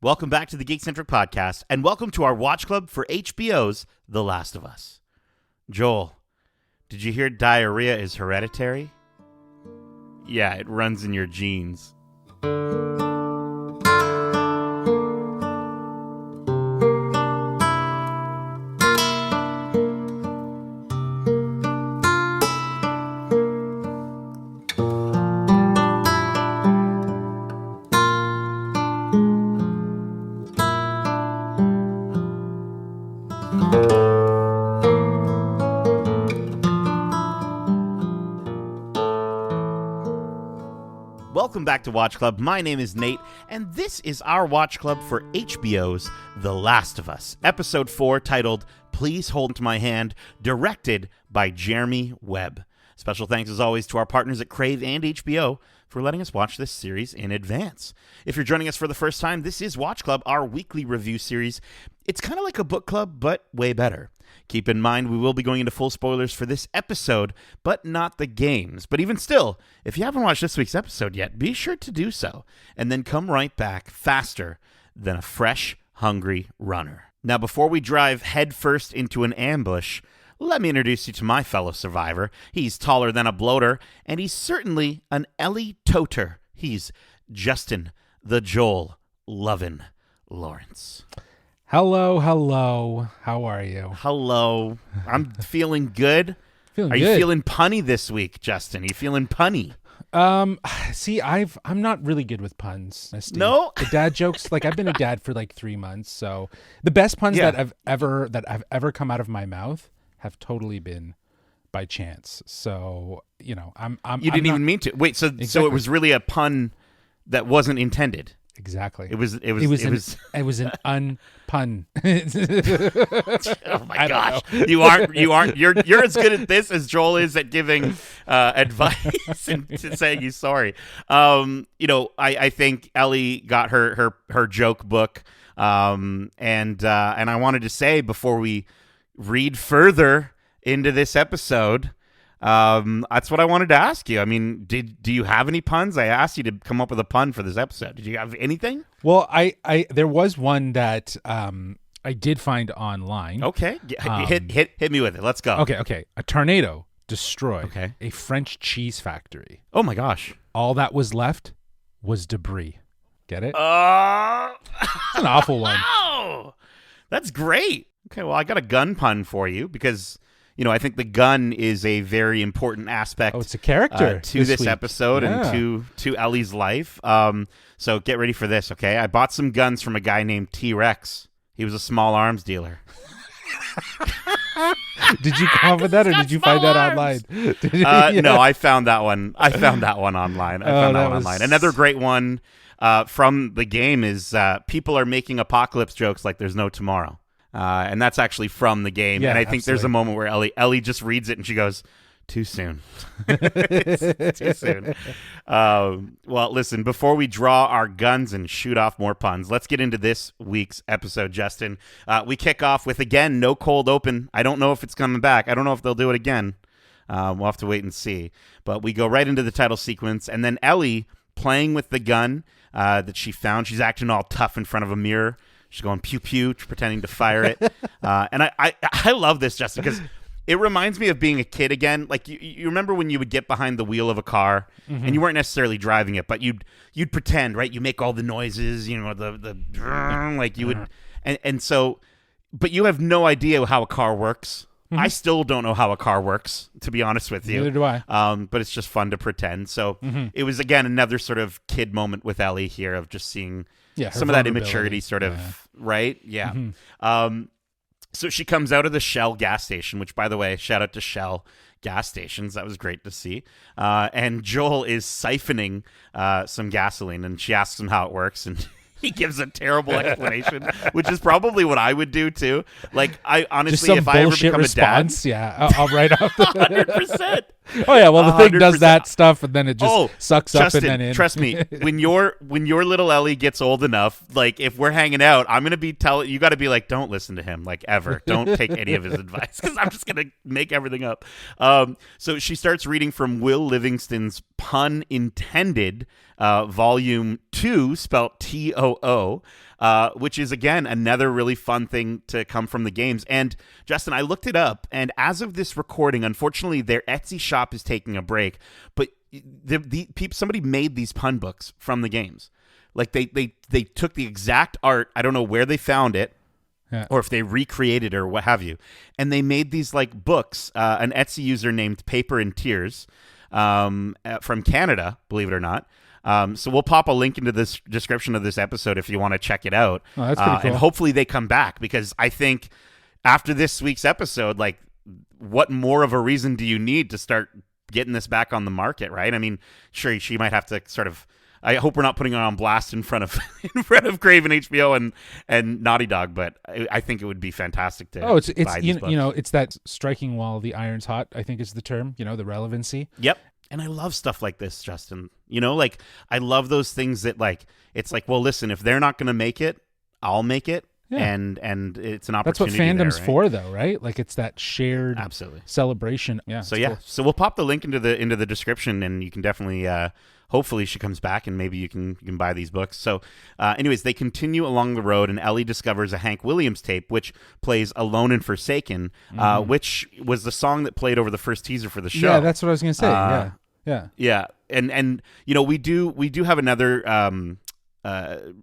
Welcome back to the Geekcentric podcast, and welcome to our watch club for HBO's The Last of Us. Joel, did you hear diarrhea is hereditary? Yeah, it runs in your genes. Welcome back to Watch Club. My name is Nate, and this is our Watch Club for HBO's The Last of Us, Episode 4, titled Please Hold to My Hand, directed by Jeremy Webb. Special thanks, as always, to our partners at Crave and HBO for letting us watch this series in advance. If you're joining us for the first time, this is Watch Club, our weekly review series. It's kind of like a book club, but way better. Keep in mind, we will be going into full spoilers for this episode, but not the games. But even still, if you haven't watched this week's episode yet, be sure to do so, and then come right back faster than a fresh, hungry runner. Now, before we drive headfirst into an ambush, let me introduce you to my fellow survivor. He's taller than a bloater, and he's certainly an Ellie toter. He's Justin, the Joel Lovin' Lawrence. Hello. How are you? Hello. I'm feeling good. Feeling Are good. you feeling punny this week, Justin? Are you feeling punny? See, I'm not really good with puns. Steve. No? The dad jokes, like I've been a dad for like 3 months, so the best puns Yeah. that have ever come out of my mouth have totally been by chance. So, you know, I'm You didn't even mean to. Wait, so Exactly. it was really a pun that wasn't intended. Exactly. It was an unpun. Oh my gosh. You're as good at this as Joel is at giving advice and to saying he's sorry. I think Ellie got her joke book. And I wanted to say before we read further into this episode, that's what I wanted to ask you. I mean, do you have any puns? I asked you to come up with a pun for this episode. Did you have anything? Well, I there was one that I did find online. Okay. Hit me with it. Let's go. Okay. A tornado destroyed Okay. a French cheese factory. Oh my gosh. All that was left was debris. Get it? It's an awful one. Oh, that's great. Okay, well, I got a gun pun for you because, I think the gun is a very important aspect. Oh, it's a character to this week. episode Yeah. and to Ellie's life. So get ready for this, okay? I bought some guns from a guy named T-Rex. He was a small arms dealer. Did you come up with that, or did you find that online? No, I found that one. I found that one online. Another great one from the game is people are making apocalypse jokes like there's no tomorrow. And that's actually from the game. Yeah, and I think there's a absolutely. moment where Ellie just reads it and she goes, too soon. It's too soon. Well, listen, before we draw our guns and shoot off more puns, let's get into this week's episode, Justin. We kick off with, again, no cold open. I don't know if it's coming back. I don't know if they'll do it again. We'll have to wait and see. But we go right into the title sequence, and then Ellie playing with the gun that she found. She's acting all tough in front of a mirror. She's going pew-pew, pretending to fire it. And I love this, Justin, because it reminds me of being a kid again. Like, you remember when you would get behind the wheel of a car, and you weren't necessarily driving it, but you'd pretend, right? You make all the noises, the like you would. And so, but you have no idea how a car works. I still don't know how a car works, to be honest with you. Neither do I. But it's just fun to pretend. So it was, again, another sort of kid moment with Ellie here of just seeing her some of that vulnerability. immaturity sort of, right? Yeah. So she comes out of the Shell gas station, which, by the way, shout out to Shell gas stations. That was great to see. And Joel is siphoning some gasoline, and she asks him how it works, and he gives a terrible explanation, which is probably what I would do too. Like, I honestly, Just some if I ever bullshit become response. Yeah, I'll write off the 100%. Oh yeah, well the thing does 100%. that stuff, and then it just sucks Justin, up and then in. Trust me, when your little Ellie gets old enough, like if we're hanging out, I'm gonna be you got to be like, don't listen to him, like ever. Don't take any of his advice because I'm just gonna make everything up. So she starts reading from Will Livingston's Pun Intended, Volume 2, spelt Too. which is, again, another really fun thing to come from the games. And, Justin, I looked it up, and as of this recording, unfortunately, their Etsy shop is taking a break, but somebody made these pun books from the games. Like, they took the exact art, I don't know where they found it, or if they recreated it or what have you, and they made these, like, books. An Etsy user named Paper and Tears from Canada, believe it or not. So we'll pop a link into this description of this episode if you want to check it out. Oh, that's pretty cool. And hopefully they come back, because I think after this week's episode, like, what more of a reason do you need to start getting this back on the market, right? I mean, sure, she might have to sort of. I hope we're not putting it on blast in front of Crave and HBO and Naughty Dog, but I think it would be fantastic to. Oh, it's buy these books. It's that striking while the iron's hot, I think is the term. The relevancy. Yep. And I love stuff like this, Justin. Like, I love those things that, like, it's like, well, listen, if they're not going to make it, I'll make it. Yeah. And it's an opportunity. That's what fandom's there, right? for, though, right? Like, it's that shared absolutely celebration. Yeah. So cool. So we'll pop the link into the description, and you can definitely. Hopefully she comes back, and maybe you can buy these books. So, anyways, they continue along the road, and Ellie discovers a Hank Williams tape, which plays "Alone and Forsaken," which was the song that played over the first teaser for the show. Yeah, that's what I was going to say. Yeah. And we do have another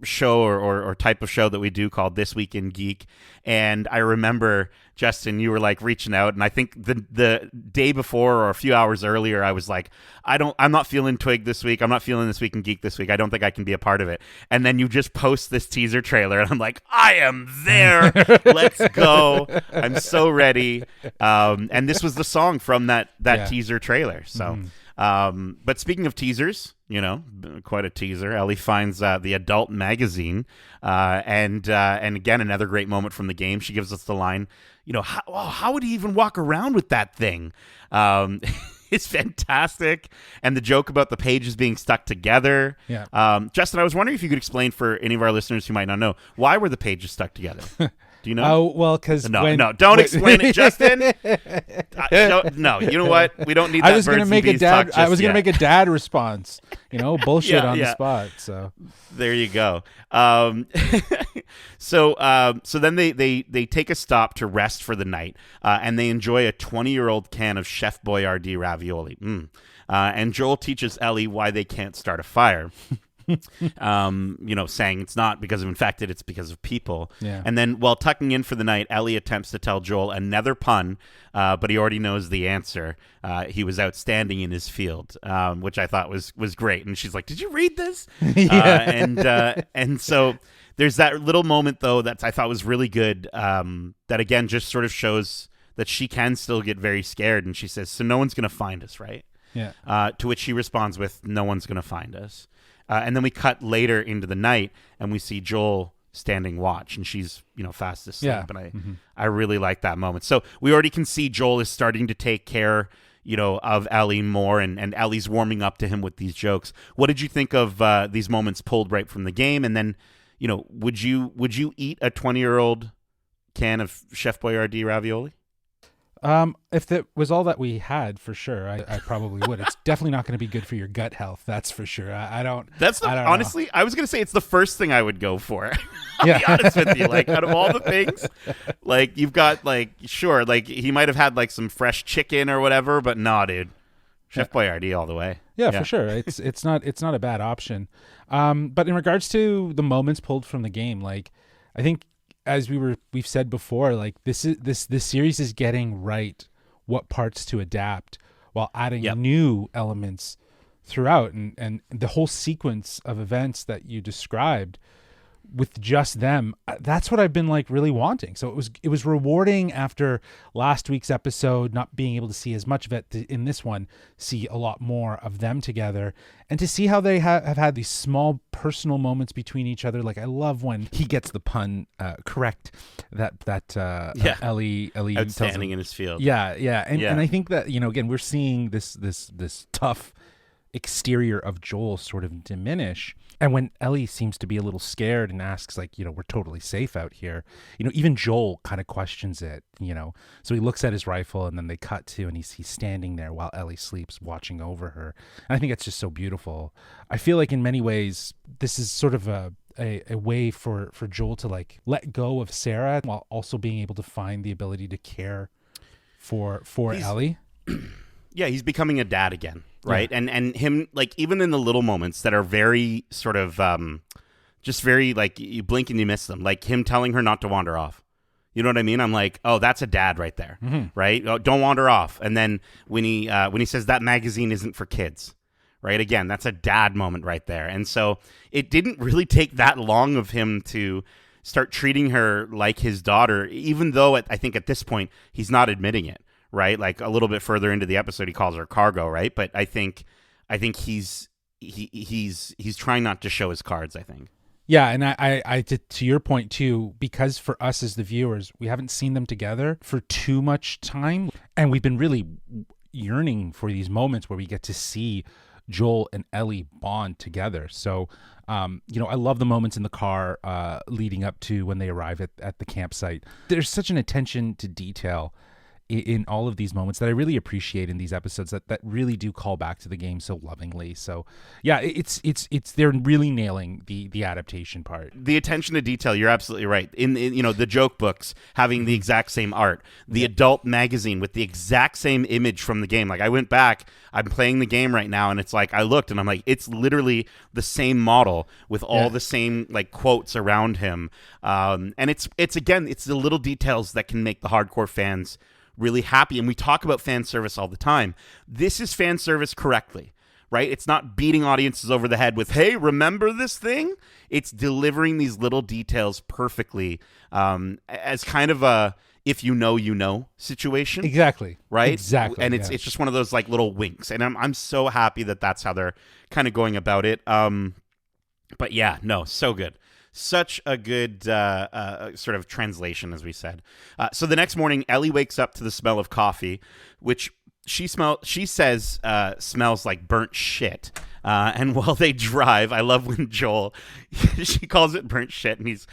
show or type of show that we do called This Week in Geek, and I remember, Justin, you were like reaching out, and I think the day before or a few hours earlier, I was like, I'm not feeling Twig this week, I'm not feeling This Week in Geek this week, I don't think I can be a part of it. And then you just post this teaser trailer, and I'm like, I am there, let's go, I'm so ready. And this was the song from that teaser trailer. So but speaking of teasers, quite a teaser. Ellie finds the adult magazine, and again, another great moment from the game. She gives us the line, how would he even walk around with that thing? It's fantastic. And the joke about the pages being stuck together. Yeah. Justin, I was wondering if you could explain for any of our listeners who might not know, why were the pages stuck together? Do you know? Oh, well, because don't explain it, Justin. No, you know what? We don't need that. I was going to make a dad. I was going to make a dad response. Bullshit on the spot. So there you go. So then they take a stop to rest for the night, and they enjoy a 20-year-old can of Chef Boyardee ravioli. And Joel teaches Ellie why they can't start a fire. Saying it's not because of infected, it's because of people. Yeah. And then while tucking in for the night, Ellie attempts to tell Joel another pun, but he already knows the answer. He was outstanding in his field, which I thought was great. And she's like, "Did you read this?" And so there's that little moment, though, that I thought was really good, that again just sort of shows that she can still get very scared. And she says, "So no one's going to find us, right?" Yeah. To which she responds with, "No one's going to find us." And then we cut later into the night, and we see Joel standing watch, and she's fast asleep. Yeah. And I really like that moment. So we already can see Joel is starting to take care, of Ellie more, and Ellie's warming up to him with these jokes. What did you think of these moments pulled right from the game? And then, would you eat a 20-year-old can of Chef Boyardee ravioli? If that was all that we had, for sure, I probably would. It's definitely not going to be good for your gut health. That's for sure. I don't honestly, I was going to say it's the first thing I would go for. I'll Yeah. be honest with you. Like, out of all the things, like, you've got, like, sure, like, he might have had, like, some fresh chicken or whatever, but nah, dude. Chef Boyardee all the way. Yeah, for sure. It's not a bad option. But in regards to the moments pulled from the game, like, I think, as we've said before, like, this series is getting right what parts to adapt while adding new elements throughout, and the whole sequence of events that you described with just them, that's what I've been like really wanting. So it was rewarding after last week's episode not being able to see as much of it in this one, see a lot more of them together, and to see how they have had these small personal moments between each other. Like, I love when he gets the pun correct, that Ellie outstanding in his field. And I think that again, we're seeing this tough exterior of Joel sort of diminish. And when Ellie seems to be a little scared and asks, like, we're totally safe out here, even Joel kind of questions it, so he looks at his rifle, and then they cut to, and he's standing there while Ellie sleeps, watching over her. And I think it's just so beautiful. I feel like in many ways, this is sort of a a way for Joel to like let go of Sarah while also being able to find the ability to care for Ellie. Yeah, he's becoming a dad again, right? Yeah. And him, like, even in the little moments that are very sort of just very like you blink and you miss them, like him telling her not to wander off. You know what I mean? I'm like, oh, that's a dad right there, right? Oh, don't wander off. And then when he says that magazine isn't for kids, right? Again, that's a dad moment right there. And so it didn't really take that long of him to start treating her like his daughter, even though I think at this point he's not admitting it, right? Like a little bit further into the episode, he calls her cargo, right? But I think he's trying not to show his cards, I think. Yeah, and I to your point too, because for us as the viewers, we haven't seen them together for too much time, and we've been really yearning for these moments where we get to see Joel and Ellie bond together. So, I love the moments in the car leading up to when they arrive at the campsite. There's such an attention to detail in all of these moments that I really appreciate in these episodes that really do call back to the game so lovingly. So yeah, it's they're really nailing the adaptation part. The attention to detail, you're absolutely right. In the joke books having the exact same art, the adult magazine with the exact same image from the game. Like I went back, I'm playing the game right now, and it's like I looked and I'm like, it's literally the same model with all the same like quotes around him. And it's the little details that can make the hardcore fans really happy. And we talk about fan service all the time. This is fan service correctly, right? It's not beating audiences over the head with, hey, remember this thing? It's delivering these little details perfectly as kind of a if you know situation. Exactly. Right? Exactly. And it's just one of those like little winks. And I'm so happy that that's how they're kind of going about it. But yeah, no, so good. Such a good sort of translation, as we said. So the next morning, Ellie wakes up to the smell of coffee, which she says smells like burnt shit. And while they drive, I love when Joel, she calls it burnt shit, and he's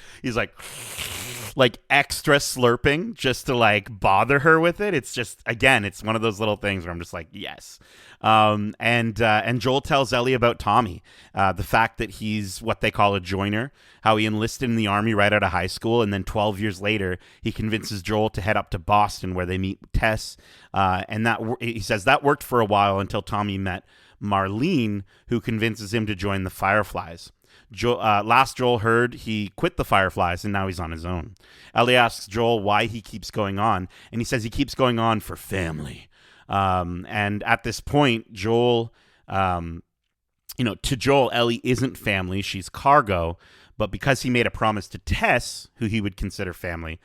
like extra slurping just to like bother her with it. It's just, again, it's one of those little things where I'm just like, yes. And Joel tells Ellie about Tommy, the fact that he's what they call a joiner, how he enlisted in the army right out of high school, and then 12 years later, he convinces Joel to head up to Boston where they meet Tess, and he says that worked for a while until Tommy met Marlene, who convinces him to join the Fireflies. Last Joel heard, he quit the Fireflies, and now he's on his own. Ellie asks Joel why he keeps going on, and he says he keeps going on for family. And at this point, Joel, to Joel, Ellie isn't family, she's cargo, but because he made a promise to Tess, who he would consider family,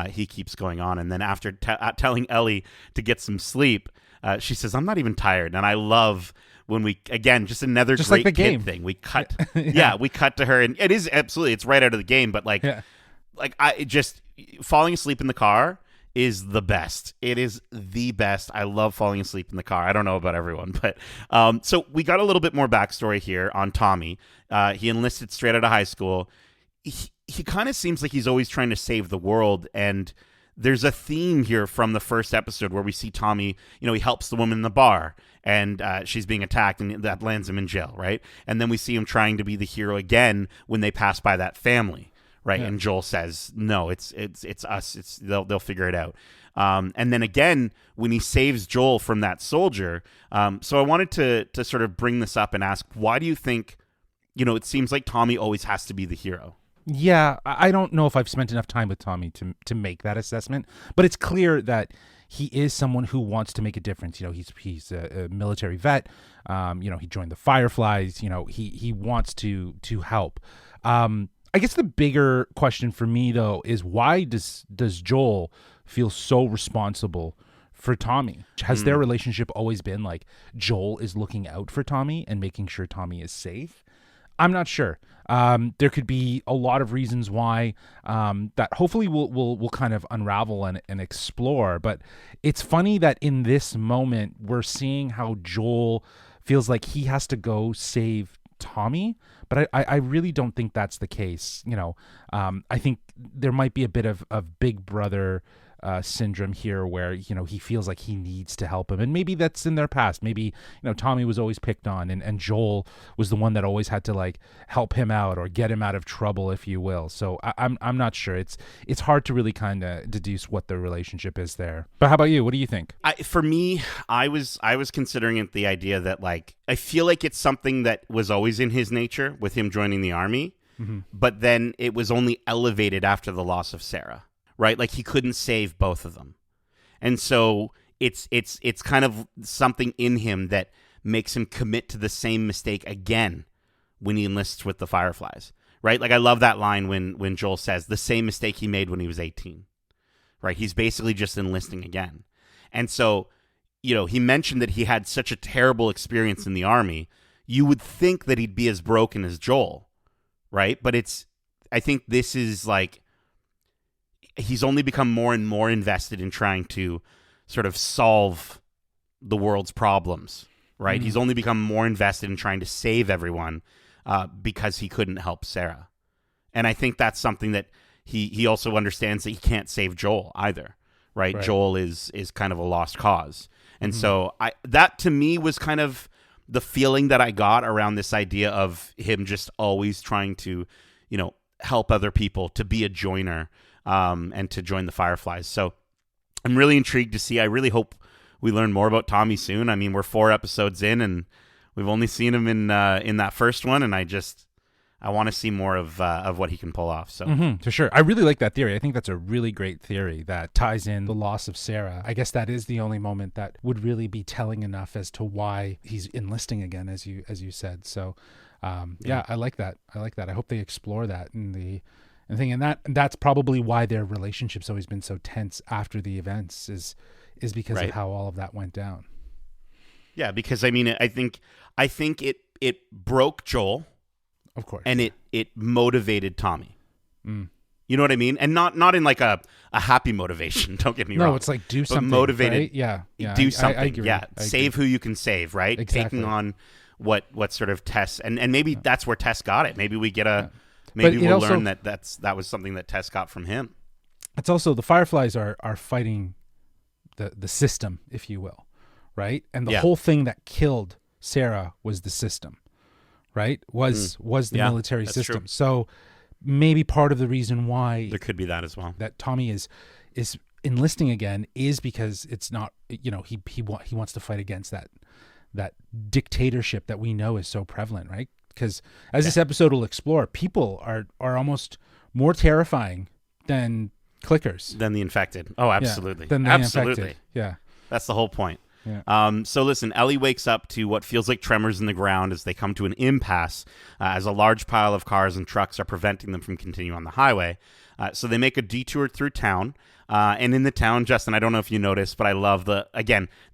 he keeps going on. And then after telling Ellie to get some sleep, she says, I'm not even tired. And I love when we, again, just another just great like the kid game thing. We cut, we cut to her, and it is absolutely, it's right out of the game, but like I just, falling asleep in the car is the best. It is the best. I love falling asleep in the car. I don't know about everyone, but so we got a little bit more backstory here on Tommy. He enlisted straight out of high school. He kind of seems like he's always trying to save the world, and there's a theme here from the first episode where we see Tommy, he helps the woman in the bar, and she's being attacked, and that lands him in jail, right? And then we see him trying to be the hero again when they pass by that family. Right, yeah. And Joel says, "No, it's us. They'll figure it out." And then again, when he saves Joel from that soldier, so I wanted to sort of bring this up and ask, why do you think, it seems like Tommy always has to be the hero? Yeah, I don't know if I've spent enough time with Tommy to make that assessment, but it's clear that he is someone who wants to make a difference. He's a military vet. He joined the Fireflies. He wants to help. I guess the bigger question for me, though, is why does Joel feel so responsible for Tommy? Has their relationship always been like Joel is looking out for Tommy and making sure Tommy is safe? I'm not sure. There could be a lot of reasons why that hopefully we'll kind of unravel and explore. But it's funny that in this moment, we're seeing how Joel feels like he has to go save Tommy, but I really don't think that's the case. I think there might be a bit of big brother syndrome here, where he feels like he needs to help him, and maybe that's in their past. Maybe Tommy was always picked on, and Joel was the one that always had to like help him out or get him out of trouble, if you will. So I'm not sure. It's hard to really kind of deduce what the relationship is there. But how about you? What do you think? For me, I was considering it the idea that like I feel like it's something that was always in his nature with him joining the army, but then it was only elevated after the loss of Sarah. Right? Like he couldn't save both of them. And so it's kind of something in him that makes him commit to the same mistake again when he enlists with the Fireflies. Right? Like I love that line when Joel says the same mistake he made when he was 18. Right? He's basically just enlisting again. And so, he mentioned that he had such a terrible experience in the army. You would think that he'd be as broken as Joel. Right? But I think this is like, he's only become more and more invested in trying to sort of solve the world's problems, right? He's only become more invested in trying to save everyone because he couldn't help Sarah. And I think that's something that he also understands, that he can't save Joel either, right? Joel is kind of a lost cause. And so that to me was kind of the feeling that I got around this idea of him just always trying to, help other people, to be a joiner, and to join the Fireflies. So I'm really intrigued to see. I really hope we learn more about Tommy soon. I mean, we're 4 episodes in, and we've only seen him in that first one, and I want to see more of what he can pull off. So for sure. I really like that theory. I think that's a really great theory that ties in the loss of Sarah. I guess that is the only moment that would really be telling enough as to why he's enlisting again, as you said. So yeah, I like that. I hope they explore that in the thing, and that's probably why their relationship's always been so tense after the events is because of how all of that went down. Yeah, because I mean, I think it broke Joel, of course, and it motivated Tommy. You know what I mean? And not in like a happy motivation. Don't get me wrong. No, it's like do something. Motivated, right? Yeah. Do something. I agree. Yeah, save who you can save. Right, exactly. Taking on what sort of Tess, and maybe that's where Tess got it. Maybe we get a. Maybe we'll learn that was something that Tess got from him. It's also the Fireflies are fighting the system, if you will, right? And the whole thing that killed Sarah was the system, right? Was the military system. True. So maybe part of the reason why there could be that as well, that Tommy is enlisting again, is because it's not, he wants to fight against that dictatorship that we know is so prevalent, right? Because as this episode will explore, people are almost more terrifying than clickers. Than the infected. Oh, absolutely. Than the infected. Yeah. That's the whole point. Yeah. So listen, Ellie wakes up to what feels like tremors in the ground as they come to an impasse, as a large pile of cars and trucks are preventing them from continuing on the highway. So they make a detour through town. And in the town, Justin, I don't know if you noticed, but I love the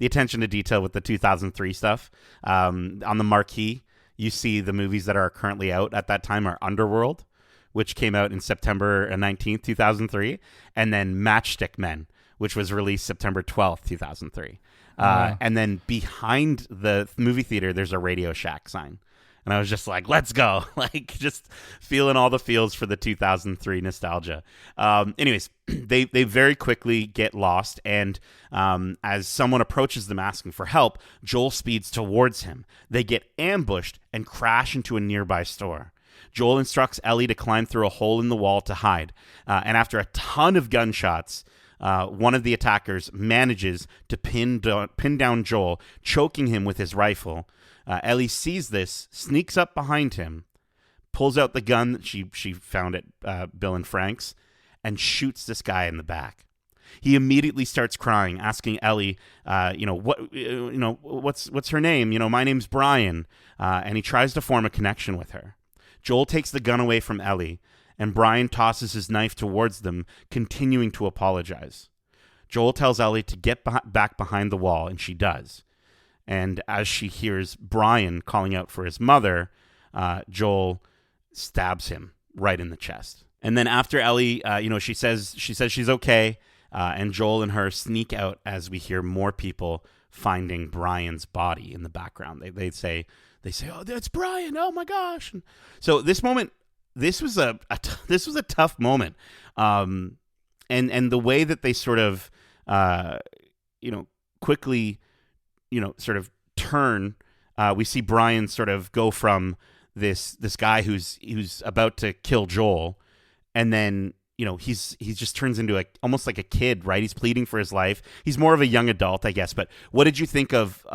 attention to detail with the 2003 stuff. On the marquee, you see the movies that are currently out at that time are Underworld, which came out in September 19th, 2003, and then Matchstick Men, which was released September 12th, 2003. And then behind the movie theater, there's a Radio Shack sign. And I was just like, let's go. Like, just feeling all the feels for the 2003 nostalgia. Anyways, they very quickly get lost. And as someone approaches them asking for help, Joel speeds towards him. They get ambushed and crash into a nearby store. Joel instructs Ellie to climb through a hole in the wall to hide. And after a ton of gunshots, one of the attackers manages to pin down Joel, choking him with his rifle. Ellie sees this, sneaks up behind him, pulls out the gun that she found at Bill and Frank's, and shoots this guy in the back. He immediately starts crying, asking Ellie, what's her name? My name's Brian. And he tries to form a connection with her. Joel takes the gun away from Ellie, and Brian tosses his knife towards them, continuing to apologize. Joel tells Ellie to get back behind the wall, and she does. And as she hears Brian calling out for his mother, Joel stabs him right in the chest. And then after Ellie, she says she's okay, and Joel and her sneak out as we hear more people finding Brian's body in the background. They say, "Oh, that's Brian! Oh my gosh!" And so this moment, this was a tough moment. and the way that they sort of quickly sort of turn, we see Brian sort of go from this guy who's about to kill Joel, and then he just turns into almost like a kid, right? He's pleading for his life. He's more of a young adult, I guess. But what did you think of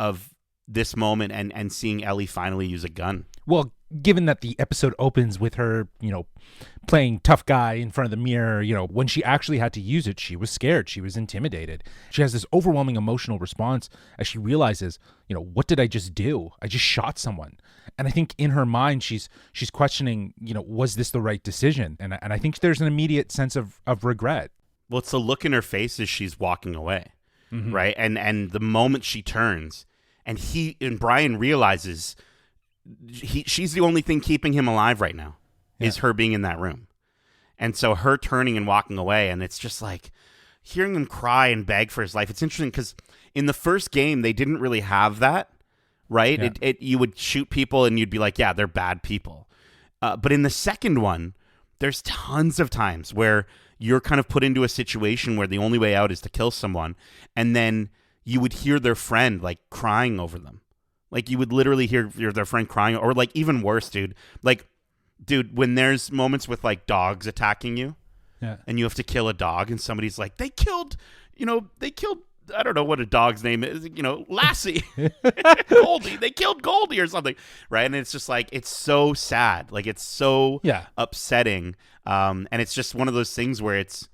this moment and seeing Ellie finally use a gun? Well, given that the episode opens with her, playing tough guy in front of the mirror, when she actually had to use it, she was scared. She was intimidated. She has this overwhelming emotional response as she realizes, what did I just do? I just shot someone. And I think in her mind, she's questioning, was this the right decision? And I think there's an immediate sense of regret. Well, it's the look in her face as she's walking away, Mm-hmm. right? And the moment she turns, and Brian realizes she's the only thing keeping him alive right now, is her being in that room. And so her turning and walking away, and it's just like hearing him cry and beg for his life. It's interesting because in the first game, they didn't really have that, right? Yeah. You would shoot people and you'd be like, yeah, they're bad people. But in the second one, there's tons of times where you're kind of put into a situation where the only way out is to kill someone, and then you would hear their friend like crying over them. Like you would literally hear their friend crying, or like even worse, dude. Like, dude, when there's moments with like dogs attacking you, and you have to kill a dog, and somebody's like, they killed, I don't know what a dog's name is, Lassie, Goldie. They killed Goldie or something, right? And it's just like, it's so sad, like it's so upsetting, and it's just one of those things where it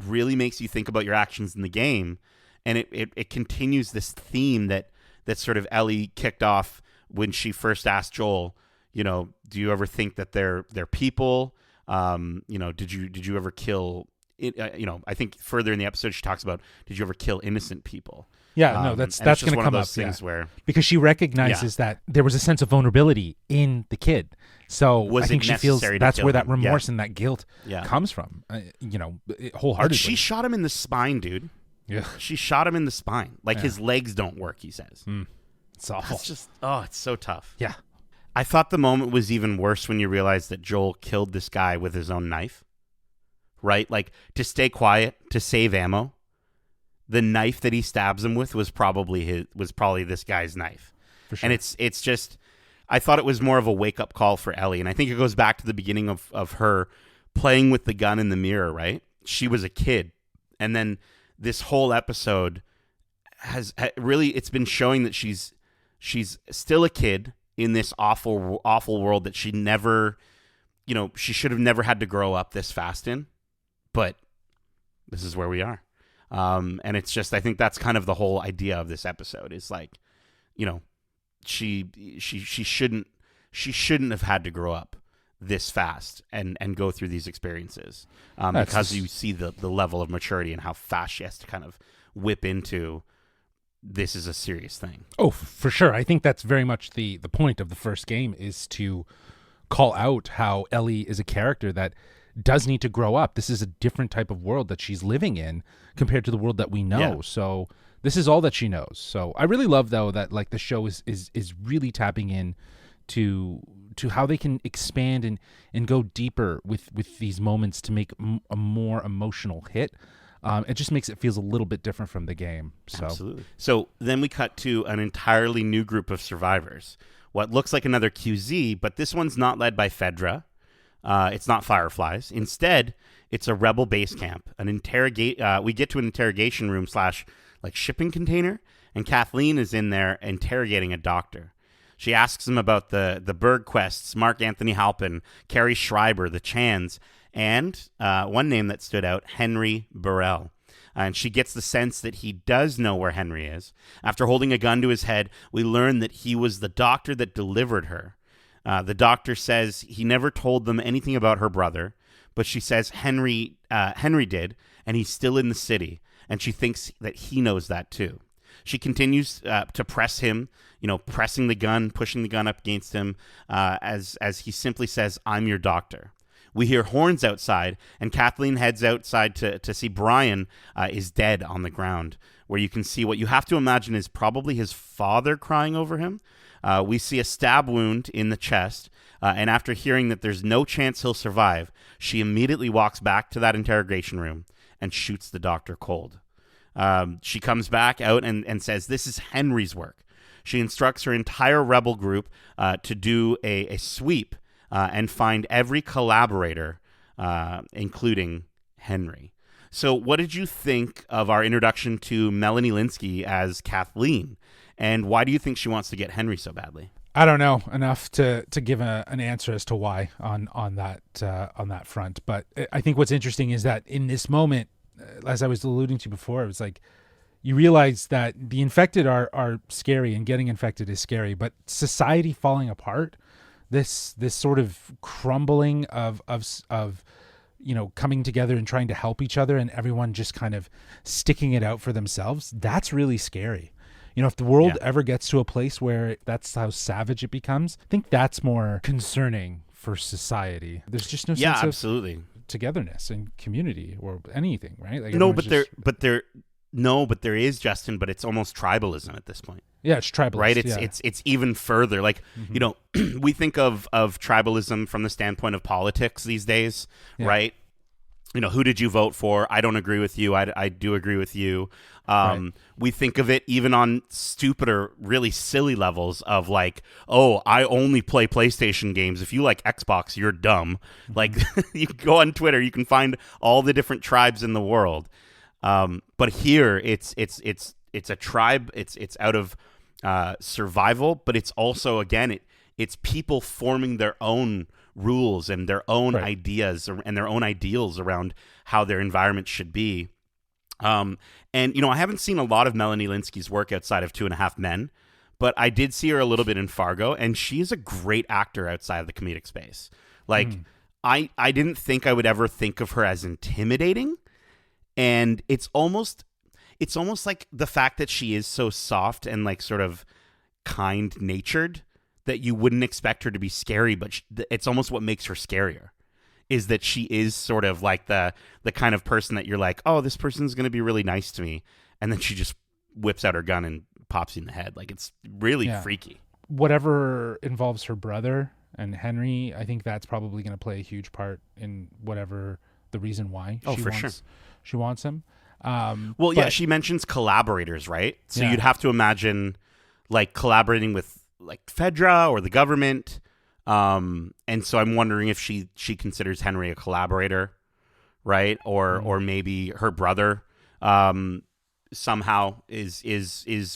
really makes you think about your actions in the game, and it continues this theme that sort of Ellie kicked off when she first asked Joel, do you ever think that they're people? Did you ever kill? I think further in the episode she talks about, did you ever kill innocent people? Yeah, no, that's going to come up. Things where, because she recognizes that there was a sense of vulnerability in the kid, so I think she feels that's where that remorse and that guilt comes from. Wholeheartedly. But she shot him in the spine, dude. Yeah, she shot him in the spine. Like his legs don't work, he says. It's awful. It's just it's so tough. Yeah. I thought the moment was even worse when you realize that Joel killed this guy with his own knife. Right? Like, to stay quiet, to save ammo, the knife that he stabs him with was probably this guy's knife. For sure. And it's just, I thought it was more of a wake-up call for Ellie. And I think it goes back to the beginning of her playing with the gun in the mirror, right? She was a kid. And then this whole episode has really, it's been showing that she's still a kid in this awful, awful world that she never, she should have never had to grow up this fast in. But this is where we are. And it's just, I think that's kind of the whole idea of this episode is like, she shouldn't have had to grow up this fast and go through these experiences, because you see the level of maturity and how fast she has to kind of whip into this is a serious thing. Oh, for sure. I think that's very much the point of the first game, is to call out how Ellie is a character that does need to grow up. This is a different type of world that she's living in compared to the world that we know. Yeah. So this is all that she knows. So I really love, though, that like the show is really tapping in to how they can expand and go deeper with these moments to make a more emotional hit. It just makes it feels a little bit different from the game. So. Absolutely. So then we cut to an entirely new group of survivors. What looks like another QZ, but this one's not led by Fedra. It's not Fireflies. Instead, it's a rebel base camp. We get to an interrogation room / like shipping container, and Kathleen is in there interrogating a doctor. She asks him about the Berg quests, Mark Anthony Halpin, Carrie Schreiber, the Chans, and one name that stood out, Henry Burrell. And she gets the sense that he does know where Henry is. After holding a gun to his head, we learn that he was the doctor that delivered her. The doctor says he never told them anything about her brother, but she says Henry did, and he's still in the city, and she thinks that he knows that too. She continues to press him, pressing the gun, pushing the gun up against him, as he simply says, "I'm your doctor." We hear horns outside, and Kathleen heads outside to see Brian is dead on the ground, where you can see what you have to imagine is probably his father crying over him. We see a stab wound in the chest, And after hearing that there's no chance he'll survive, she immediately walks back to that interrogation room and shoots the doctor cold. She comes back out and says this is Henry's work. She instructs her entire rebel group to do a sweep and find every collaborator, including Henry. So what did you think of our introduction to Melanie Lynskey as Kathleen? And why do you think she wants to get Henry so badly? I don't know enough to give an answer as to why on that front. But I think what's interesting is that in this moment, as I was alluding to before, it was like you realize that the infected are scary and getting infected is scary, but society falling apart, this sort of crumbling of coming together and trying to help each other and everyone just kind of sticking it out for themselves, that's really scary. If the world ever gets to a place where that's how savage it becomes, I think that's more concerning for society. There's just no sense absolutely. of togetherness and community or anything, right? Like but there is, Justin, but it's almost tribalism at this point. Yeah, it's tribalism. Right? It's even further. Like, we think of tribalism from the standpoint of politics these days, right? Who did you vote for? I don't agree with you. I do agree with you. Right. We think of it even on stupider, really silly levels of like, oh, I only play PlayStation games. If you like Xbox, you're dumb. Like, you can go on Twitter, you can find all the different tribes in the world. But here, it's a tribe. It's out of survival, but it's also, again, it's people forming their own rules and their own ideas and their own ideals around how their environment should be. And I haven't seen a lot of Melanie Lynskey's work outside of 2.5 Men, but I did see her a little bit in Fargo, and she is a great actor outside of the comedic space. Like, I didn't think I would ever think of her as intimidating, and it's almost like the fact that she is so soft and like sort of kind-natured that you wouldn't expect her to be scary, but it's almost what makes her scarier, is that she is sort of like the kind of person that you're like, oh, this person's going to be really nice to me. And then she just whips out her gun and pops you in the head. Like, it's really freaky. Whatever involves her brother and Henry, I think that's probably going to play a huge part in whatever the reason why she wants him. She mentions collaborators, right? So you'd have to imagine like collaborating with like Fedra or the government. And so I'm wondering if she considers Henry a collaborator, right? Or maybe her brother somehow is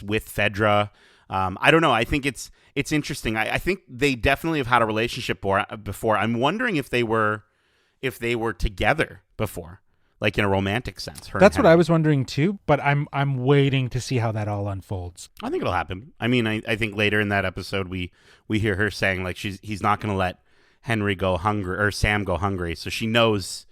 with Fedra. I don't know. I think it's interesting. I think they definitely have had a relationship before. I'm wondering if they were together before, like in a romantic sense. That's what I was wondering too, but I'm waiting to see how that all unfolds. I think it'll happen. I mean, I think later in that episode we hear her saying like he's not going to let Henry go hungry or Sam go hungry. So she knows,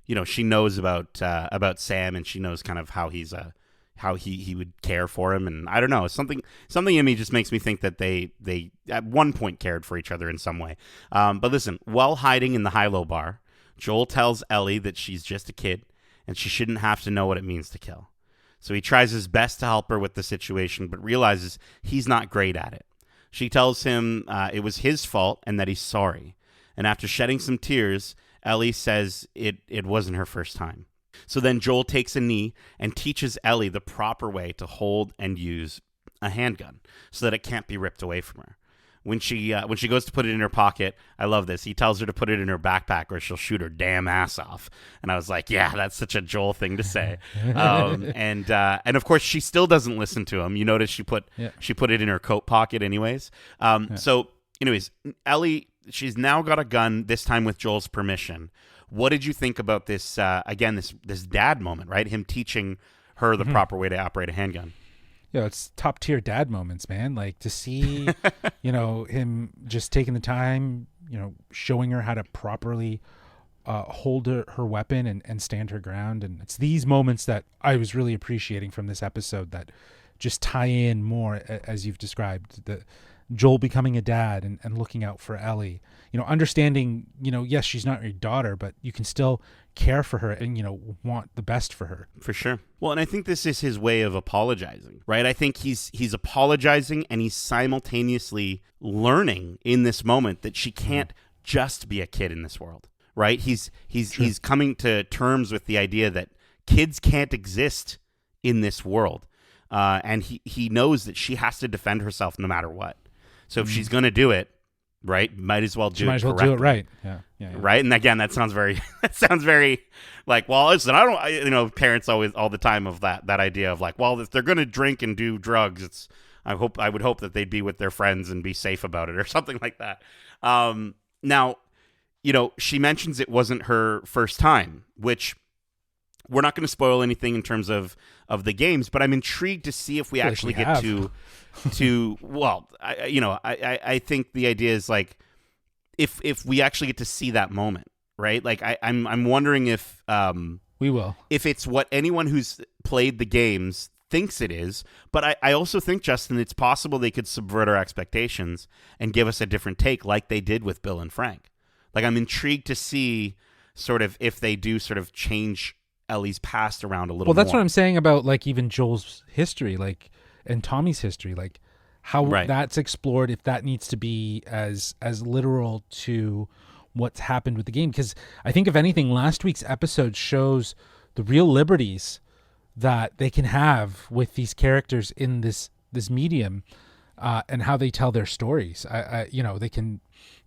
about Sam, and she knows kind of how he would care for him. And I don't know, something in me just makes me think that they at one point cared for each other in some way. But listen, while hiding in the high-low bar, Joel tells Ellie that she's just a kid and she shouldn't have to know what it means to kill. So he tries his best to help her with the situation, but realizes he's not great at it. She tells him it was his fault and that he's sorry. And after shedding some tears, Ellie says it wasn't her first time. So then Joel takes a knee and teaches Ellie the proper way to hold and use a handgun so that it can't be ripped away from her. When she goes to put it in her pocket, I love this. He tells her to put it in her backpack or she'll shoot her damn ass off. And I was like, yeah, that's such a Joel thing to say. And of course, she still doesn't listen to him. You notice she put it in her coat pocket anyways. So anyways, Ellie, she's now got a gun, this time with Joel's permission. What did you think about this, again, this dad moment, right? Him teaching her the proper way to operate a handgun. It's top tier dad moments, man. Like to see, him just taking the time, showing her how to properly hold her weapon and stand her ground. And it's these moments that I was really appreciating from this episode that just tie in more, as you've described, the Joel becoming a dad and looking out for Ellie, understanding, yes, she's not your daughter, but you can still care for her and, want the best for her. For sure. Well, and I think this is his way of apologizing, right? I think he's apologizing, and he's simultaneously learning in this moment that she can't just be a kid in this world, right? He's coming to terms with the idea that kids can't exist in this world, and he knows that she has to defend herself no matter what. So if she's going to do it, right, might as well do it correctly. Right. Yeah. Right. And again, that sounds very like, well, listen, parents always all the time of that idea of like, well, if they're going to drink and do drugs, I would hope that they'd be with their friends and be safe about it or something like that. Now, she mentions it wasn't her first time, which we're not going to spoil anything in terms of the games, but I'm intrigued to see if we actually get to well, I think the idea is like, if we actually get to see that moment, right? Like I'm wondering if we will, if it's what anyone who's played the games thinks it is. But I also think, Justin, it's possible they could subvert our expectations and give us a different take, like they did with Bill and Frank. Like, I'm intrigued to see sort of if they do sort of change Ellie's past around a little. Well, that's more. what I'm saying about like even Joel's history, like, and Tommy's history, like how that's explored, if that needs to be as literal to what's happened with the game. Because I think, if anything, last week's episode shows the real liberties that they can have with these characters in this medium, and how they tell their stories.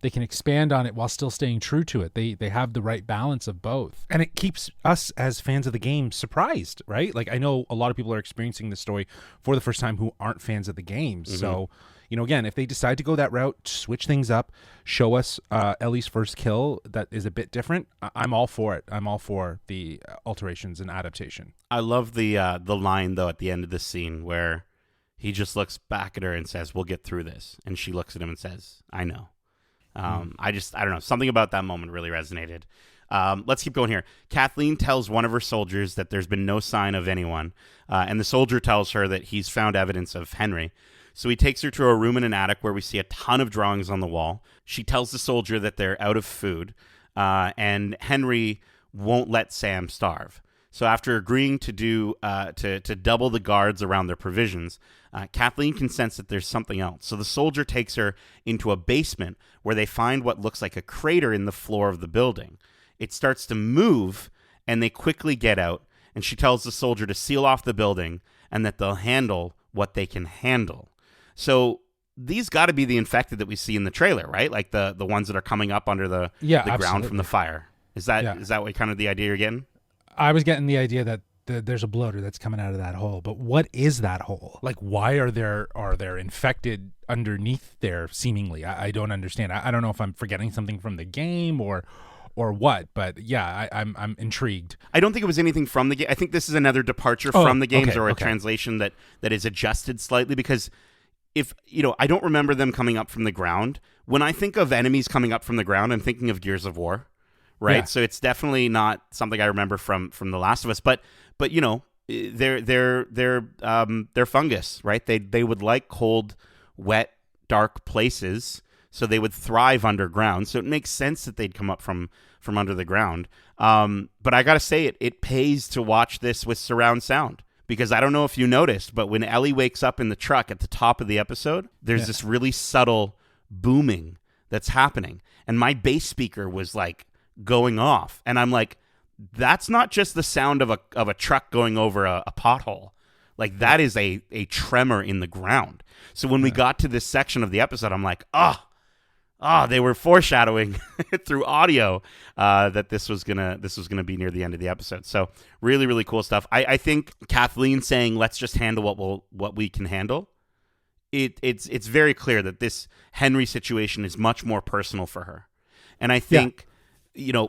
They can expand on it while still staying true to it. They have the right balance of both. And it keeps us as fans of the game surprised, right? Like, I know a lot of people are experiencing this story for the first time who aren't fans of the games. Mm-hmm. So, again, if they decide to go that route, switch things up, show us Ellie's first kill that is a bit different, I'm all for it. I'm all for the alterations and adaptation. I love the line, though, at the end of the scene where he just looks back at her and says, "We'll get through this." And she looks at him and says, "I know." I don't know. Something about that moment really resonated. Let's keep going here. Kathleen tells one of her soldiers that there's been no sign of anyone. And the soldier tells her that he's found evidence of Henry. So he takes her to a room in an attic where we see a ton of drawings on the wall. She tells the soldier that they're out of food. And Henry won't let Sam starve. So after agreeing to do to double the guards around their provisions, Kathleen can sense that there's something else. So the soldier takes her into a basement where they find what looks like a crater in the floor of the building. It starts to move, and they quickly get out, and she tells the soldier to seal off the building and that they'll handle what they can handle. So these got to be the infected that we see in the trailer, right? Like the ones that are coming up under the ground from the fire. Is that what kind of the idea you're getting? I was getting the idea that there's a bloater that's coming out of that hole, but what is that hole? Like, why are there infected underneath there? Seemingly, I don't understand. I don't know if I'm forgetting something from the game or what, but yeah, I'm intrigued. I don't think it was anything from the game. I think this is another departure from the games, or a translation that is adjusted slightly, because if I don't remember them coming up from the ground. When I think of enemies coming up from the ground, I'm thinking of Gears of War. Right, yeah. So it's definitely not something I remember from The Last of Us, but they're fungus, right? They would like cold, wet, dark places, so they would thrive underground. So it makes sense that they'd come up from under the ground. But I gotta say, it pays to watch this with surround sound, because I don't know if you noticed, but when Ellie wakes up in the truck at the top of the episode, there's this really subtle booming that's happening, and my bass speaker was like going off, and I'm like, that's not just the sound of a truck going over a pothole. Like, that is a tremor in the ground. So when we got to this section of the episode, I'm like, they were foreshadowing through audio that this was gonna be near the end of the episode. So really, really cool stuff. I think Kathleen saying, "Let's just handle what we can handle." It's very clear that this Henry situation is much more personal for her, and I think.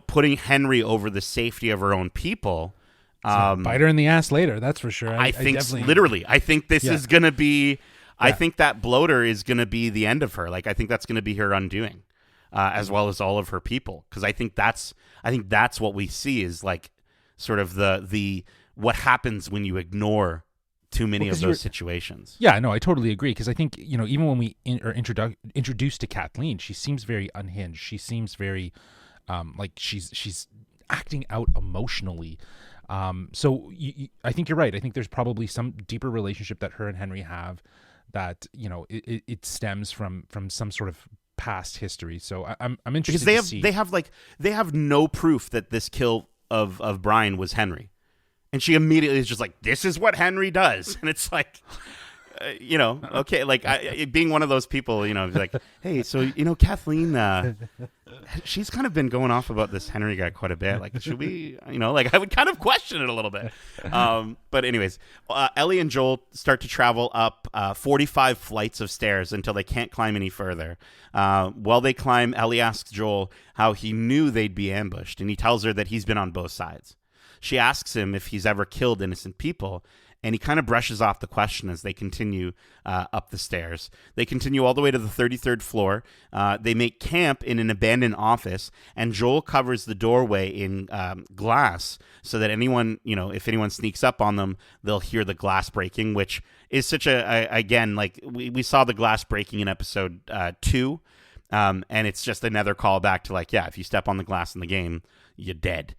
Putting Henry over the safety of her own people. Bite her in the ass later, that's for sure. I think literally. I think this is going to be, I think that bloater is going to be the end of her. Like, I think that's going to be her undoing, as well as all of her people. Because I think that's what we see is like sort of the what happens when you ignore too many of those situations. Yeah, no, I totally agree. Because I think, even when we are introduced to Kathleen, she seems very unhinged. She seems very... like she's acting out emotionally. So I think you're right. I think there's probably some deeper relationship that her and Henry have that, you know, it stems from some sort of past history. So I'm interested because to see. they have no proof that this kill of Brian was Henry, and she immediately is just like, this is what Henry does, and it's like, you know, okay, like being one of those people, you know, like, hey, so you know, Kathleen, she's kind of been going off about this Henry guy quite a bit. Like, should we, you know, like I would kind of question it a little bit. But anyways, Ellie and Joel start to travel up 45 flights of stairs until they can't climb any further. While they climb, Ellie asks Joel how he knew they'd be ambushed, and he tells her that he's been on both sides. She asks him if he's ever killed innocent people, and he kind of brushes off the question as they continue up the stairs. They continue all the way to the 33rd floor. They make camp in an abandoned office, and Joel covers the doorway in glass so that anyone, you know, if anyone sneaks up on them, they'll hear the glass breaking, which is such again, like we saw the glass breaking in episode 2, and it's just another callback to like, yeah, if you step on the glass in the game, you're dead.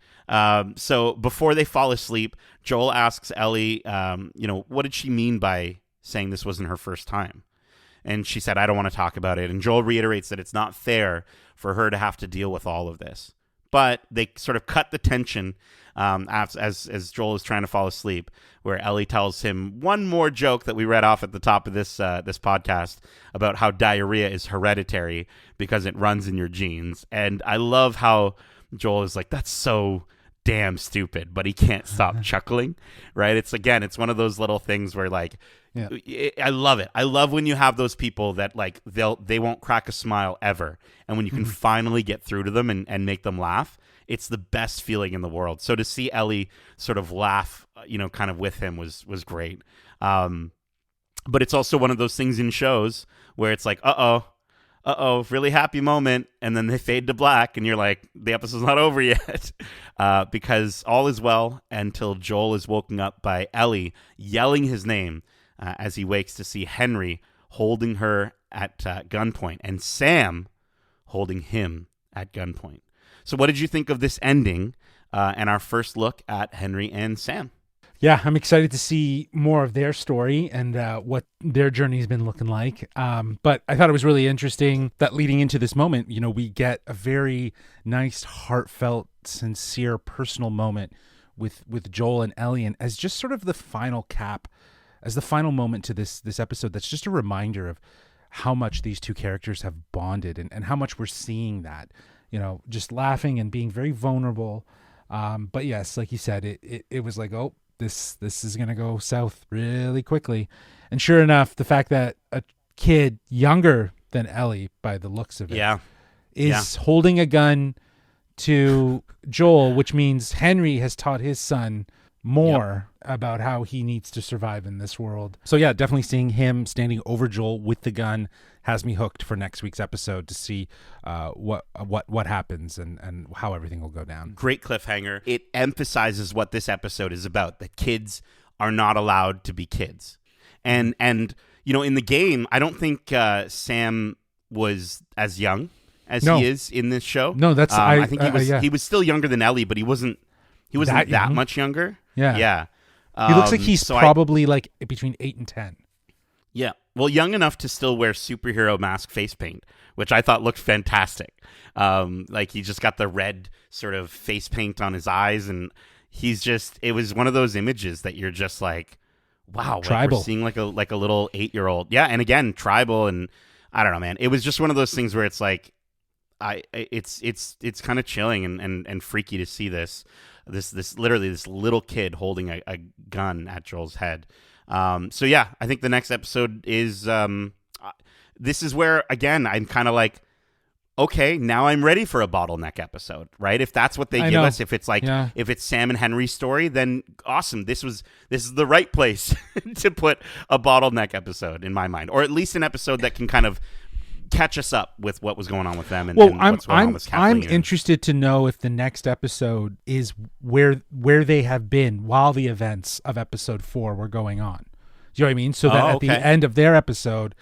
So before they fall asleep, Joel asks Ellie, you know, what did she mean by saying this wasn't her first time? And she said, I don't want to talk about it. And Joel reiterates that it's not fair for her to have to deal with all of this. But they sort of cut the tension as Joel is trying to fall asleep, where Ellie tells him one more joke that we read off at the top of this podcast about how diarrhea is hereditary because it runs in your genes. And I love how Joel is like, that's so damn stupid, but he can't stop chuckling, right? It's one of those little things where like, yeah. I love it. I love when you have those people that like they won't crack a smile ever, and when you can finally get through to them and make them laugh, it's the best feeling in the world. So to see Ellie sort of laugh, you know, kind of with him was great. But it's also one of those things in shows where it's like, really happy moment, and then they fade to black, and you're like, the episode's not over yet, because all is well until Joel is woken up by Ellie yelling his name as he wakes to see Henry holding her at gunpoint and Sam holding him at gunpoint. So what did you think of this ending and our first look at Henry and Sam? Yeah, I'm excited to see more of their story and what their journey's been looking like. But I thought it was really interesting that leading into this moment, you know, we get a very nice, heartfelt, sincere, personal moment with Joel and Ellie, and as just sort of the final cap, as the final moment to this episode. That's just a reminder of how much these two characters have bonded and how much we're seeing that, you know, just laughing and being very vulnerable. But yes, like you said, it was like, oh, this is going to go south really quickly. And sure enough, the fact that a kid younger than Ellie, by the looks of it, is holding a gun to Joel, which means Henry has taught his son more about how he needs to survive in this world. So yeah, definitely seeing him standing over Joel with the gun has me hooked for next week's episode to see what happens and how everything will go down. Great cliffhanger. It emphasizes what this episode is about, that kids are not allowed to be kids. And you know, in the game, I don't think Sam was as young as he is in this show. No, that's I think he was still younger than Ellie, but he wasn't that much younger. Yeah. He looks like he's probably like between 8 and 10. Yeah. Well, young enough to still wear superhero mask face paint, which I thought looked fantastic. Like he just got the red sort of face paint on his eyes, and it was one of those images that you're just like, wow, like we're seeing like a little 8-year-old. Yeah. And again, tribal, and I don't know, man. It was just one of those things where it's like, it's kind of chilling and freaky to see this literally this little kid holding a gun at Joel's head. So yeah, I think the next episode is this is where again I'm kind of like, okay, now I'm ready for a bottleneck episode, right? If that's what they give us, if it's like if it's Sam and Henry's story, then awesome. This is the right place to put a bottleneck episode in my mind, or at least an episode that can kind of catch us up with what was going on with them and what's going on with Kathleen. I'm interested to know if the next episode is where they have been while the events of episode 4 were going on. Do you know what I mean? So that at the end of their episode,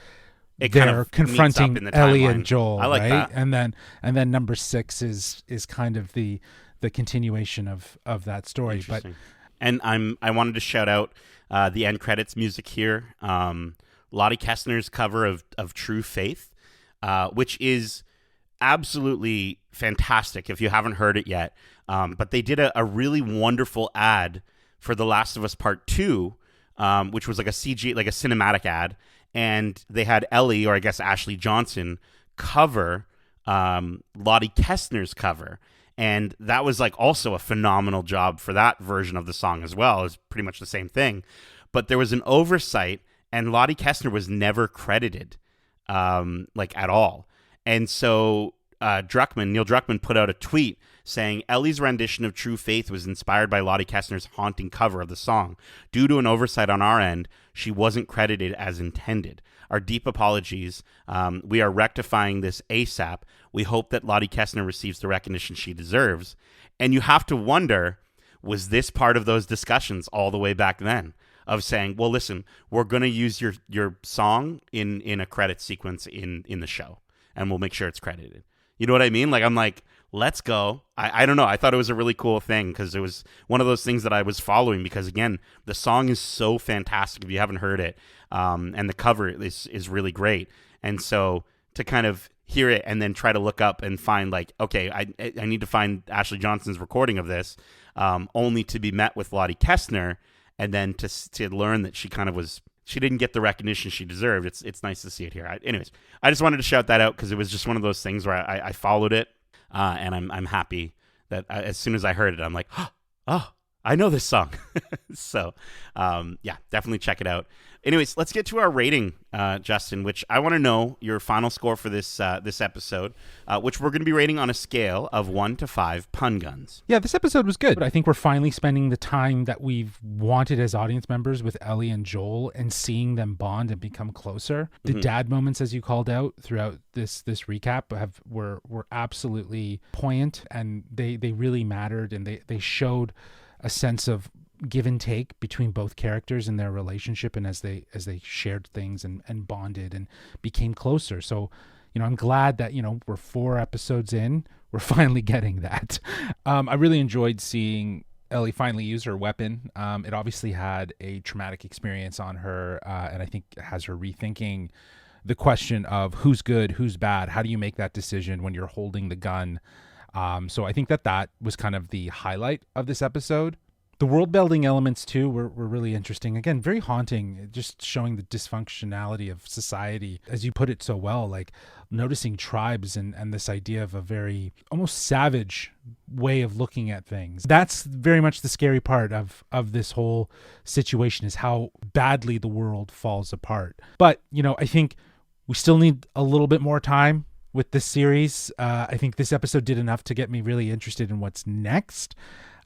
they're kind of confronting Ellie and Joel, I like right? that. And then number 6 is kind of the the continuation of that story. But and I wanted to shout out the end credits music here. Lottie Kestner's cover of True Faith, which is absolutely fantastic if you haven't heard it yet. But they did a really wonderful ad for The Last of Us Part 2, which was like a CG, like a cinematic ad. And they had Ellie, or I guess Ashley Johnson, cover Lottie Kestner's cover. And that was like also a phenomenal job for that version of the song as well. It was pretty much the same thing. But there was an oversight, and Lottie Kestner was never credited like at all. And so Neil Druckmann put out a tweet saying Ellie's rendition of True Faith was inspired by Lottie Kestner's haunting cover of the song. Due to an oversight on our end, she wasn't credited as intended. Our deep apologies. We are rectifying this ASAP. We hope that Lottie Kestner receives the recognition she deserves. And you have to wonder, was this part of those discussions all the way back then? Of saying, well, listen, we're going to use your song in a credit sequence in the show, and we'll make sure it's credited. You know what I mean? Like, I'm like, let's go. I don't know. I thought it was a really cool thing because it was one of those things that I was following because, again, the song is so fantastic if you haven't heard it, and the cover is really great. And so to kind of hear it and then try to look up and find, like, okay, I need to find Ashley Johnson's recording of this, only to be met with Lottie Kestner, and then to learn that she didn't get the recognition she deserved. It's nice to see it here. Anyways, I just wanted to shout that out because it was just one of those things where I followed it, and I'm happy that as soon as I heard it, I'm like, oh, I know this song. So, yeah, definitely check it out. Anyways, let's get to our rating, Justin, which I want to know your final score for this episode, which we're going to be rating on a scale of 1 to 5 pun guns. Yeah, this episode was good. But I think we're finally spending the time that we've wanted as audience members with Ellie and Joel and seeing them bond and become closer. The dad moments, as you called out throughout this recap, were absolutely poignant, and they really mattered, and they showed a sense of give and take between both characters in their relationship, and as they shared things and bonded and became closer. So, I'm glad that, we're 4 episodes in, we're finally getting that. I really enjoyed seeing Ellie finally use her weapon. It obviously had a traumatic experience on her, and I think it has her rethinking the question of who's good, who's bad. How do you make that decision when you're holding the gun? So I think that was kind of the highlight of this episode. The world building elements too were really interesting. Again, very haunting, just showing the dysfunctionality of society, as you put it so well, like noticing tribes and this idea of a very almost savage way of looking at things. That's very much the scary part of this whole situation, is how badly the world falls apart. But, I think we still need a little bit more time with this series. I think this episode did enough to get me really interested in what's next.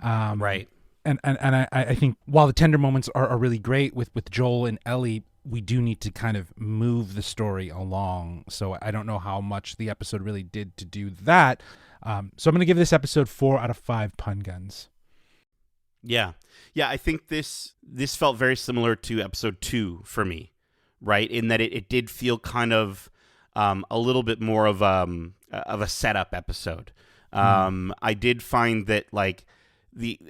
Right. And I think while the tender moments are really great with Joel and Ellie, we do need to kind of move the story along. So I don't know how much the episode really did to do that. So I'm going to give this episode 4 out of 5 pun guns. Yeah. I think this felt very similar to episode 2 for me, right? In that it did feel kind of a little bit more of a setup episode. I did find that, like,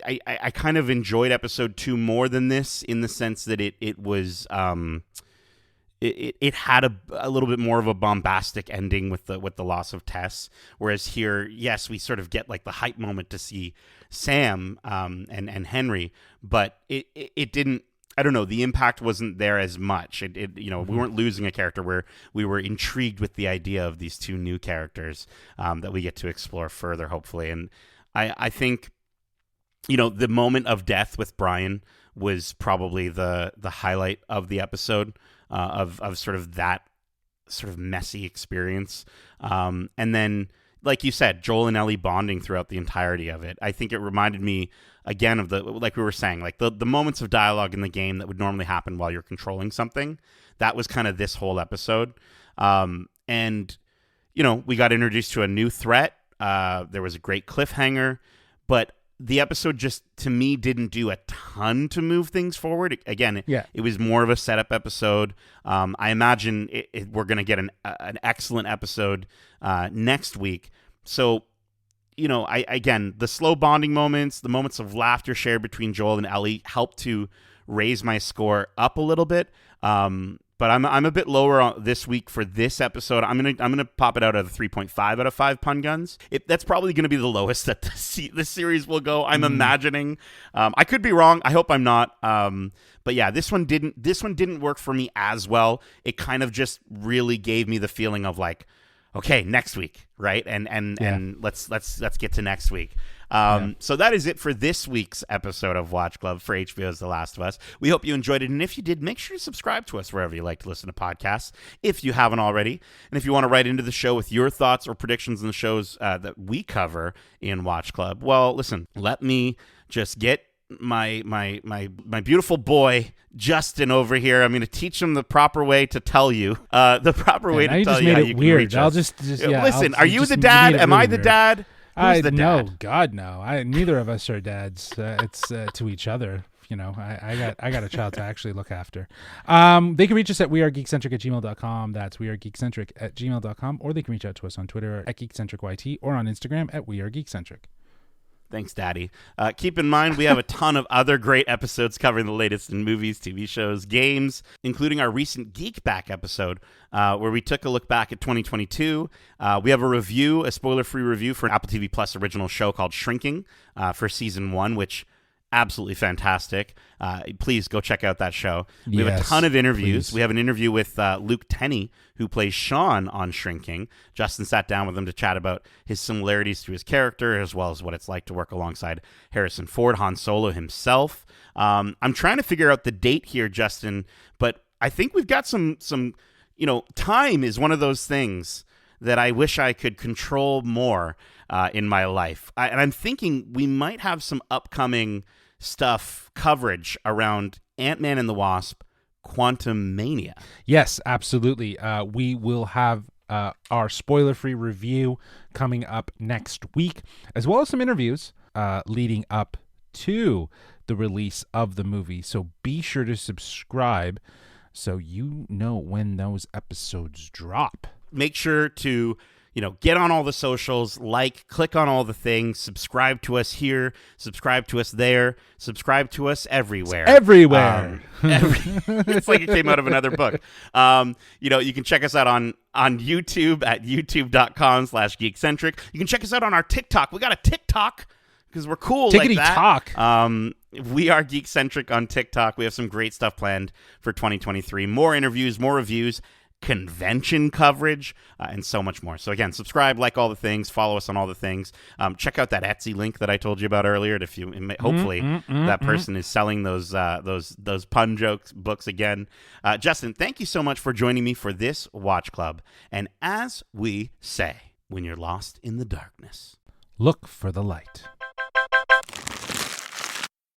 I kind of enjoyed episode 2 more than this, in the sense that it was it had a little bit more of a bombastic ending with the loss of Tess, whereas here, yes, we sort of get like the hype moment to see Sam and Henry, but it didn't. I don't know. The impact wasn't there as much. We weren't losing a character where we were intrigued with the idea of these 2 new characters that we get to explore further, hopefully. And I think, the moment of death with Brian was probably the highlight of the episode, of sort of that sort of messy experience. And then, like you said, Joel and Ellie bonding throughout the entirety of it. I think it reminded me, again, of like we were saying, like the moments of dialogue in the game that would normally happen while you're controlling something. That was kind of this whole episode. And, we got introduced to a new threat. There was a great cliffhanger, but the episode just, to me, didn't do a ton to move things forward. Again, It was more of a setup episode. I imagine we're going to get an excellent episode next week. So, again, the slow bonding moments, the moments of laughter shared between Joel and Ellie helped to raise my score up a little bit. But I'm a bit lower this week for this episode. I'm gonna pop it out at a 3.5 out of 5 pun guns. That's probably gonna be the lowest that the series will go. I'm imagining. I could be wrong. I hope I'm not. But yeah, this one didn't work for me as well. It kind of just really gave me the feeling of like, okay, next week, right? And let's get to next week. So that is it for this week's episode of Watch Club for HBO's The Last of Us. We hope you enjoyed it, and if you did, make sure to subscribe to us wherever you like to listen to podcasts, if you haven't already. And if you want to write into the show with your thoughts or predictions on the shows that we cover in Watch Club, well, listen, let me just get my beautiful boy Justin over here. I'm going to teach him the proper way to tell you the proper way to tell you how you can reach us. I'll just listen. Are you the dad? Am I the dad? Who's the dad? No, God, no. Neither of us are dads. It's to each other. I got a child to actually look after. They can reach us at wearegeekcentric@gmail.com. That's wearegeekcentric@gmail.com. Or they can reach out to us on Twitter at geekcentricyt or on Instagram at wearegeekcentric. Thanks, Daddy. Keep in mind, we have a ton of other great episodes covering the latest in movies, TV shows, games, including our recent Geek Back episode, where we took a look back at 2022. We have a spoiler-free review for an Apple TV Plus original show called Shrinking for Season 1, which absolutely fantastic. Please go check out that show. We have a ton of interviews. Please. We have an interview with Luke Tenney, who plays Sean on Shrinking. Justin sat down with him to chat about his similarities to his character, as well as what it's like to work alongside Harrison Ford, Han Solo himself. I'm trying to figure out the date here, Justin, but I think we've got some time is one of those things that I wish I could control more in my life. And I'm thinking we might have some upcoming coverage around Ant-Man and the Wasp, Quantumania. Yes, absolutely. We will have our spoiler-free review coming up next week, as well as some interviews leading up to the release of the movie. So be sure to subscribe so you know when those episodes drop. Make sure to get on all the socials, click on all the things, subscribe to us here, subscribe to us there, subscribe to us everywhere. Everywhere. It's like it came out of another book. You can check us out on YouTube at youtube.com/geekcentric. You can check us out on our TikTok. We got a TikTok because we're cool Tickety like that. Talk. We are Geekcentric on TikTok. We have some great stuff planned for 2023. More interviews, more reviews, convention coverage, and so much more. So again, subscribe, like all the things, follow us on all the things. Check out that Etsy link that I told you about earlier. Hopefully that person is selling those pun jokes books again. Justin, thank you so much for joining me for this Watch Club. And as we say, when you're lost in the darkness, look for the light.